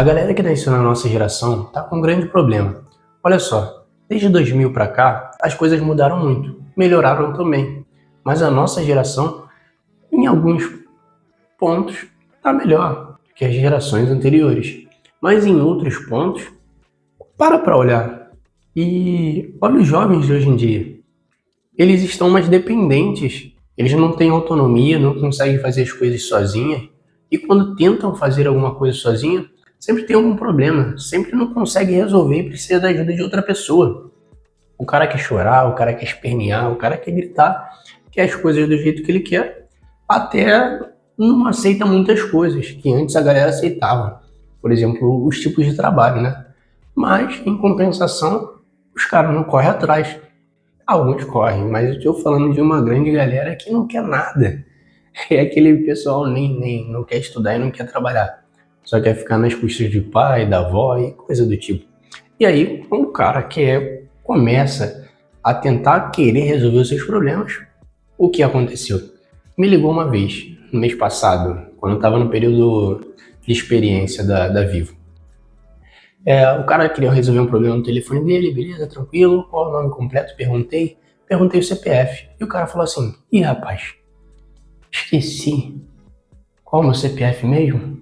A galera que nasceu na nossa geração tá com um grande problema. Olha só, desde 2000 para cá, as coisas mudaram muito, melhoraram também. Mas a nossa geração, em alguns pontos, tá melhor que as gerações anteriores. Mas em outros pontos, para olhar. E olha os jovens de hoje em dia. Eles estão mais dependentes. Eles não têm autonomia, não conseguem fazer as coisas sozinhos. E quando tentam fazer alguma coisa sozinho, sempre tem algum problema. Sempre não consegue resolver e precisa da ajuda de outra pessoa. O cara quer chorar, o cara quer espernear, o cara quer gritar, quer as coisas do jeito que ele quer. Até não aceita muitas coisas que antes a galera aceitava. Por exemplo, os tipos de trabalho, né? Mas, em compensação, os caras não correm atrás. Alguns correm, mas eu estou falando de uma grande galera que não quer nada. É aquele pessoal nem não quer estudar e não quer trabalhar. Só quer ficar nas custas de pai, da avó e coisa do tipo. E aí, quando o cara começa a tentar querer resolver os seus problemas, o que aconteceu? Me ligou uma vez, no mês passado, quando eu estava no período de experiência da Vivo. O cara queria resolver um problema no telefone dele, beleza, tranquilo, qual é o nome completo? Perguntei o CPF. E o cara falou assim, ih rapaz, esqueci. Qual é o meu CPF mesmo?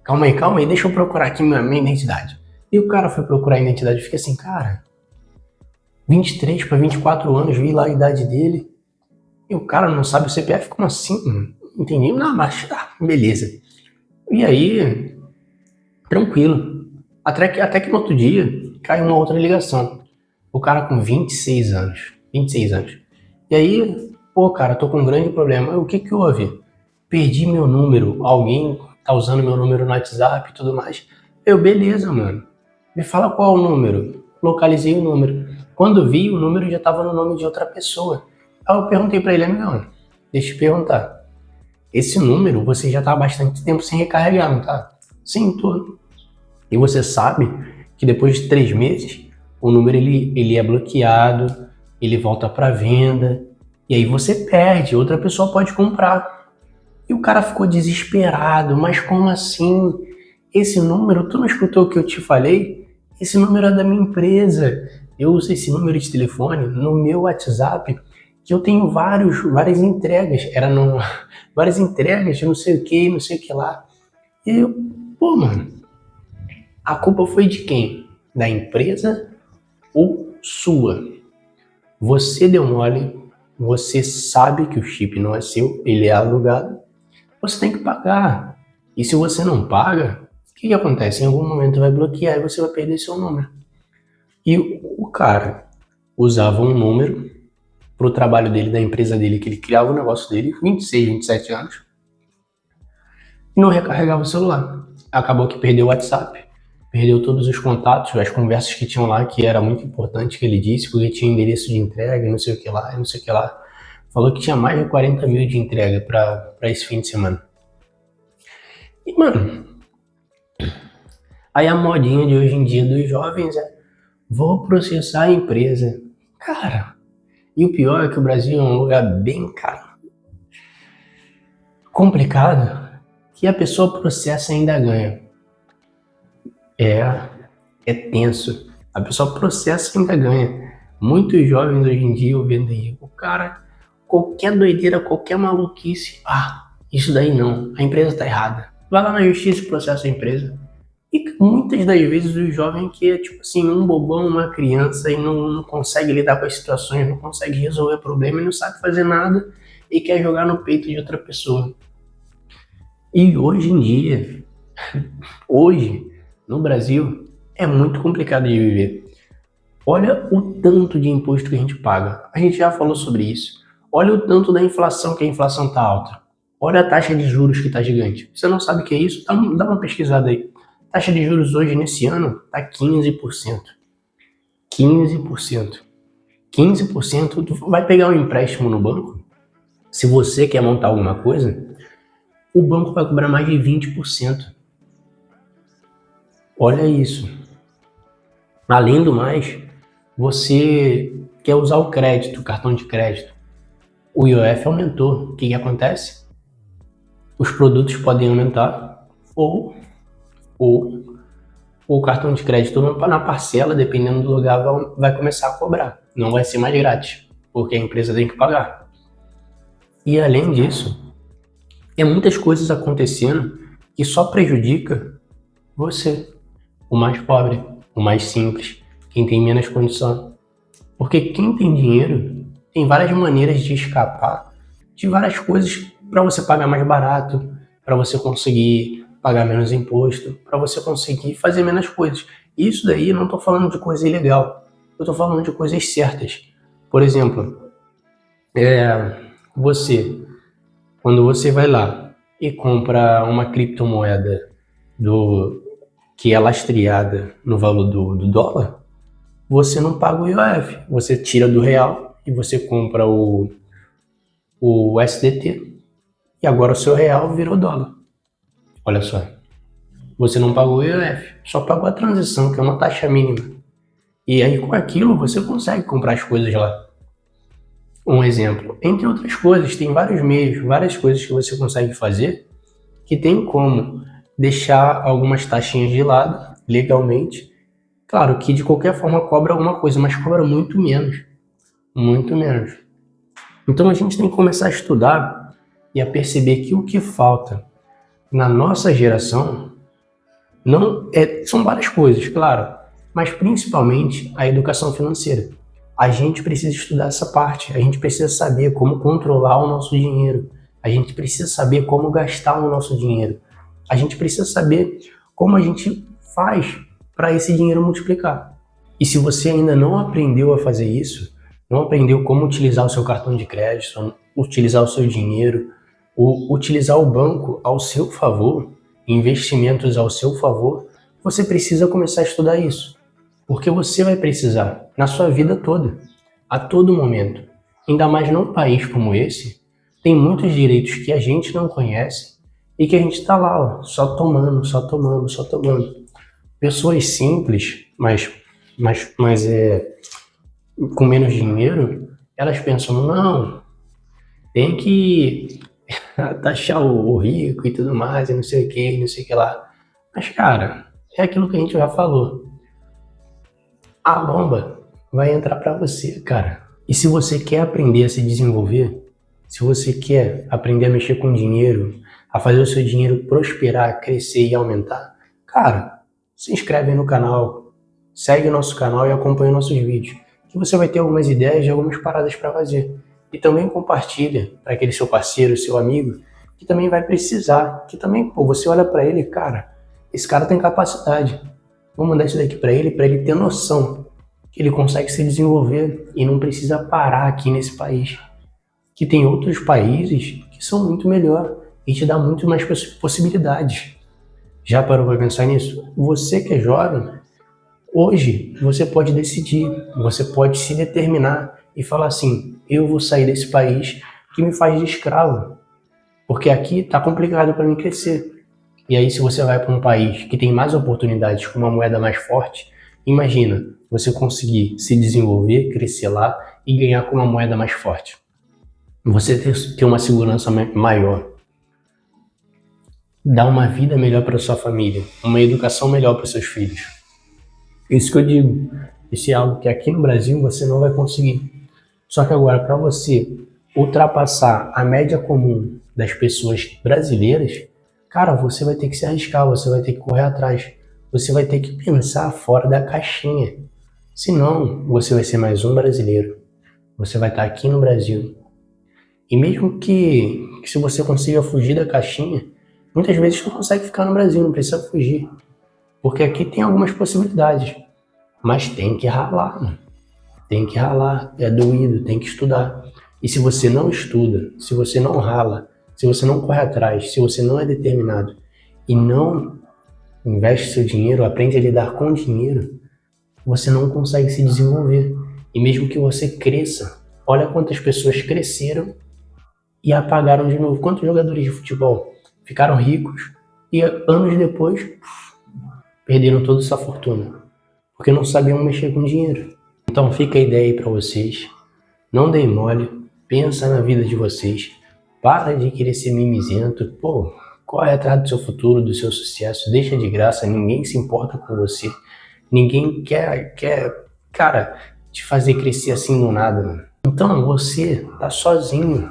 Calma aí, deixa eu procurar aqui minha identidade. E o cara foi procurar a identidade e fica assim, cara, 23 para 24 anos, vi lá a idade dele. E o cara não sabe o CPF, como assim? Entendi, não, mas tá, beleza. E aí, tranquilo. Até que no outro dia, cai uma outra ligação. O cara com 26 anos. 26 anos. E aí, pô, cara, tô com um grande problema. O que houve? Perdi meu número. Alguém tá usando meu número no WhatsApp e tudo mais. Beleza, mano. Me fala qual é o número. Localizei o número. Quando vi, o número já tava no nome de outra pessoa. Aí eu perguntei pra ele, amigão, deixa eu te perguntar. Esse número você já tá há bastante tempo sem recarregar, não tá? Sim, tô. E você sabe que depois de 3 meses, o número ele é bloqueado, ele volta para venda, e aí você perde, outra pessoa pode comprar. E o cara ficou desesperado, mas como assim? Esse número, tu não escutou o que eu te falei? Esse número é da minha empresa. Eu uso esse número de telefone no meu WhatsApp, que eu tenho várias entregas. Várias entregas de não sei o que lá. E eu, pô, mano, a culpa foi de quem? Da empresa ou sua? Você deu mole, você sabe que o chip não é seu, ele é alugado, você tem que pagar. E se você não paga, o que acontece? Em algum momento vai bloquear e você vai perder seu número. E o cara usava um número pro trabalho dele, da empresa dele, que ele criava o negócio dele, 26, 27 anos, e não recarregava o celular. Acabou que perdeu o WhatsApp, perdeu todos os contatos, as conversas que tinham lá, que era muito importante que ele disse, porque tinha endereço de entrega, não sei o que lá, não sei o que lá. Falou que tinha mais de 40 mil de entrega para esse fim de semana. E, mano, aí a modinha de hoje em dia dos jovens é, vou processar a empresa. Cara, e o pior é que o Brasil é um lugar bem, cara, complicado, que a pessoa processa e ainda ganha. É tenso. A pessoa processa e ainda ganha. Muitos jovens hoje em dia eu vendo aí, o cara, qualquer doideira, qualquer maluquice, isso daí não, a empresa tá errada. Vai lá na justiça e processa a empresa. E muitas das vezes o jovem que é tipo assim, um bobão, uma criança e não consegue lidar com as situações, não consegue resolver problema e não sabe fazer nada e quer jogar no peito de outra pessoa. E hoje em dia, hoje, no Brasil, é muito complicado de viver. Olha o tanto de imposto que a gente paga. A gente já falou sobre isso. Olha o tanto da inflação, que a inflação está alta. Olha a taxa de juros que está gigante. Você não sabe o que é isso? Dá uma pesquisada aí. Taxa de juros hoje, nesse ano, está 15%. 15%. 15%. Tu vai pegar um empréstimo no banco, se você quer montar alguma coisa, o banco vai cobrar mais de 20%. Olha isso. Além do mais, você quer usar o crédito, o cartão de crédito. O IOF aumentou. O que acontece? Os produtos podem aumentar ou o cartão de crédito na parcela, dependendo do lugar, vai começar a cobrar. Não vai ser mais grátis, porque a empresa tem que pagar. E além disso, tem muitas coisas acontecendo que só prejudica você, o mais pobre, o mais simples, quem tem menos condição. Porque quem tem dinheiro tem várias maneiras de escapar de várias coisas para você pagar mais barato, para você conseguir pagar menos imposto, para você conseguir fazer menos coisas. Isso daí eu não estou falando de coisa ilegal, eu estou falando de coisas certas. Por exemplo, quando você vai lá e compra uma criptomoeda que é lastreada no valor do dólar, você não paga o IOF, você tira do real e você compra o SDT e agora o seu real virou dólar. Olha só, você não pagou o IOF, só pagou a transição, que é uma taxa mínima. E aí com aquilo você consegue comprar as coisas lá. Um exemplo, entre outras coisas, tem vários meios, várias coisas que você consegue fazer que tem como deixar algumas taxinhas de lado, legalmente. Claro que de qualquer forma cobra alguma coisa, mas cobra muito menos. Muito menos. Então a gente tem que começar a estudar e a perceber que o que falta na nossa geração são várias coisas, claro, mas principalmente a educação financeira. A gente precisa estudar essa parte, a gente precisa saber como controlar o nosso dinheiro, a gente precisa saber como gastar o nosso dinheiro, a gente precisa saber como a gente faz para esse dinheiro multiplicar. E se você ainda não aprendeu a fazer isso, não aprendeu como utilizar o seu cartão de crédito, utilizar o seu dinheiro, ou utilizar o banco ao seu favor, investimentos ao seu favor, você precisa começar a estudar isso. Porque você vai precisar na sua vida toda, a todo momento. Ainda mais num país como esse, tem muitos direitos que a gente não conhece e que a gente está lá, ó, só tomando. Pessoas simples, mas com menos dinheiro, elas pensam, não, tem que taxar o rico e tudo mais, e não sei o que, não sei o que lá. Mas, cara, é aquilo que a gente já falou. A lomba vai entrar para você, cara. E se você quer aprender a se desenvolver, se você quer aprender a mexer com dinheiro, a fazer o seu dinheiro prosperar, crescer e aumentar, cara, se inscreve aí no canal, segue o nosso canal e acompanha nossos vídeos, que você vai ter algumas ideias e algumas paradas para fazer. E também compartilha para aquele seu parceiro, seu amigo, que também vai precisar, que também, pô, você olha para ele, cara, esse cara tem capacidade. Vou mandar isso daqui para ele ter noção que ele consegue se desenvolver e não precisa parar aqui nesse país. Que tem outros países que são muito melhor e te dá muito mais possibilidades. Já parou para pensar nisso? Você que é jovem, hoje você pode decidir, você pode se determinar e falar assim, eu vou sair desse país que me faz de escravo, porque aqui tá complicado para mim crescer. E aí, se você vai para um país que tem mais oportunidades com uma moeda mais forte, imagina você conseguir se desenvolver, crescer lá e ganhar com uma moeda mais forte. Você ter uma segurança maior, dar uma vida melhor para sua família, uma educação melhor para seus filhos. Isso que eu digo, isso é algo que aqui no Brasil você não vai conseguir. Só que agora, para você ultrapassar a média comum das pessoas brasileiras, cara, você vai ter que se arriscar, você vai ter que correr atrás, você vai ter que pensar fora da caixinha. Senão, você vai ser mais um brasileiro. Você vai estar aqui no Brasil. E mesmo que se você consiga fugir da caixinha, muitas vezes não consegue ficar no Brasil, não precisa fugir. Porque aqui tem algumas possibilidades. Mas tem que ralar, mano. Tem que ralar, é doído, tem que estudar. E se você não estuda, se você não rala, se você não corre atrás, se você não é determinado e não investe seu dinheiro, aprende a lidar com dinheiro, você não consegue se desenvolver. E mesmo que você cresça, olha quantas pessoas cresceram e apagaram de novo. Quantos jogadores de futebol ficaram ricos e anos depois perderam toda essa fortuna, porque não sabiam mexer com dinheiro. Então fica a ideia aí para vocês, não deem mole, pensa na vida de vocês, para de querer ser mimizento, pô, corre atrás do seu futuro, do seu sucesso, deixa de graça, ninguém se importa com você, ninguém quer, cara, te fazer crescer assim do nada, mano. Então você tá sozinho,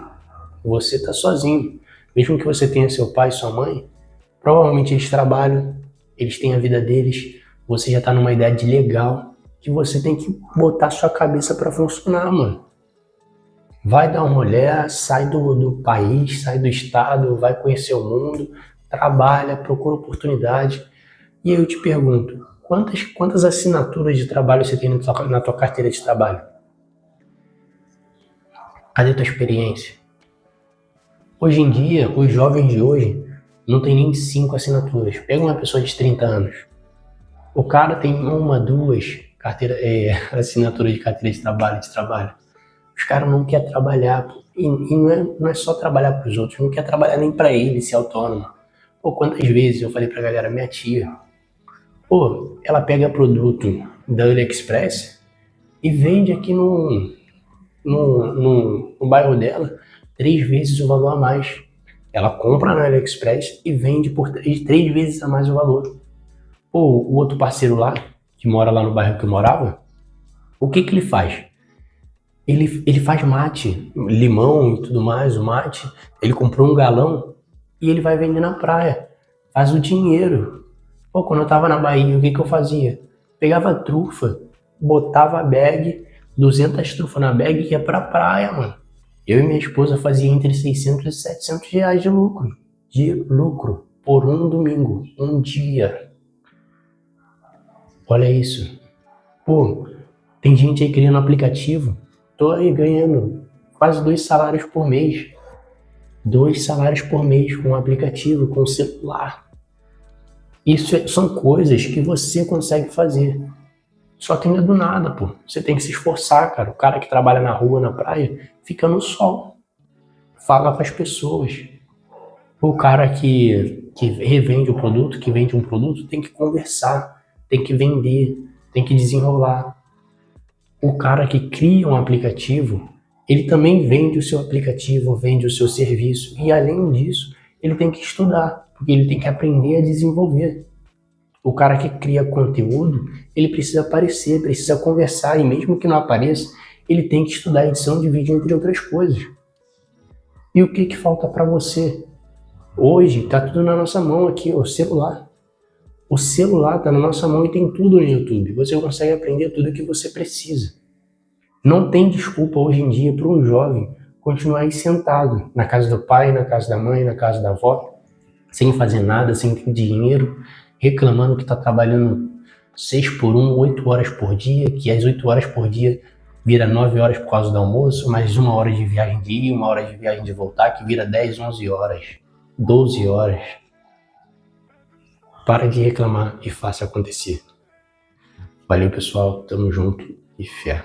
mesmo que você tenha seu pai e sua mãe, provavelmente eles trabalham, eles têm a vida deles, você já tá numa idade legal, que você tem que botar sua cabeça pra funcionar, mano. Vai dar um rolê, sai do país, sai do estado, vai conhecer o mundo, trabalha, procura oportunidade. E aí eu te pergunto, quantas assinaturas de trabalho você tem na tua carteira de trabalho? Cadê a tua experiência? Hoje em dia, os jovens de hoje não tem nem 5 assinaturas. Pega uma pessoa de 30 anos. O cara tem uma, duas assinaturas de carteira de trabalho. Os caras não querem trabalhar. E não é só trabalhar para os outros, não quer trabalhar nem para ele, ser autônomo. Pô, quantas vezes eu falei pra galera, minha tia, pô, ela pega produto da AliExpress e vende aqui no bairro dela 3 vezes o valor a mais. Ela compra na AliExpress e vende por 3 vezes a mais o valor. Pô, o outro parceiro lá, que mora lá no bairro que eu morava, o que ele faz? Ele faz mate, limão e tudo mais, o mate. Ele comprou um galão e ele vai vender na praia. Faz o dinheiro. Pô, quando eu tava na Bahia, o que eu fazia? Pegava trufa, botava a bag, 200 trufas na bag e ia pra praia, mano. Eu e minha esposa fazia entre 600 e 700 reais de lucro. Por um domingo, um dia. Olha isso. Pô, tem gente aí criando aplicativo. Tô aí ganhando quase 2 salários por mês. 2 salários por mês com um aplicativo, com o celular. Isso são coisas que você consegue fazer. Só que não é do nada, pô. Você tem que se esforçar, cara. O cara que trabalha na rua, na praia, fica no sol. Fala com as pessoas. O cara que revende o produto, que vende um produto, tem que conversar, tem que vender, tem que desenrolar. O cara que cria um aplicativo, ele também vende o seu aplicativo, vende o seu serviço. E além disso, ele tem que estudar, porque ele tem que aprender a desenvolver. O cara que cria conteúdo, ele precisa aparecer, precisa conversar, e mesmo que não apareça, ele tem que estudar edição de vídeo, entre outras coisas. E o que falta para você? Hoje está tudo na nossa mão aqui, o celular. O celular está na nossa mão e tem tudo no YouTube. Você consegue aprender tudo o que você precisa. Não tem desculpa hoje em dia para um jovem continuar aí sentado na casa do pai, na casa da mãe, na casa da avó, sem fazer nada, sem ter dinheiro, reclamando que está trabalhando 6 por 1, 8 horas por dia, que as 8 horas por dia vira 9 horas por causa do almoço, mais 1 hora de viagem de ir, 1 hora de viagem de voltar, que vira 10, 11 horas, 12 horas. Para de reclamar e faça acontecer. Valeu, pessoal. Tamo junto e fé.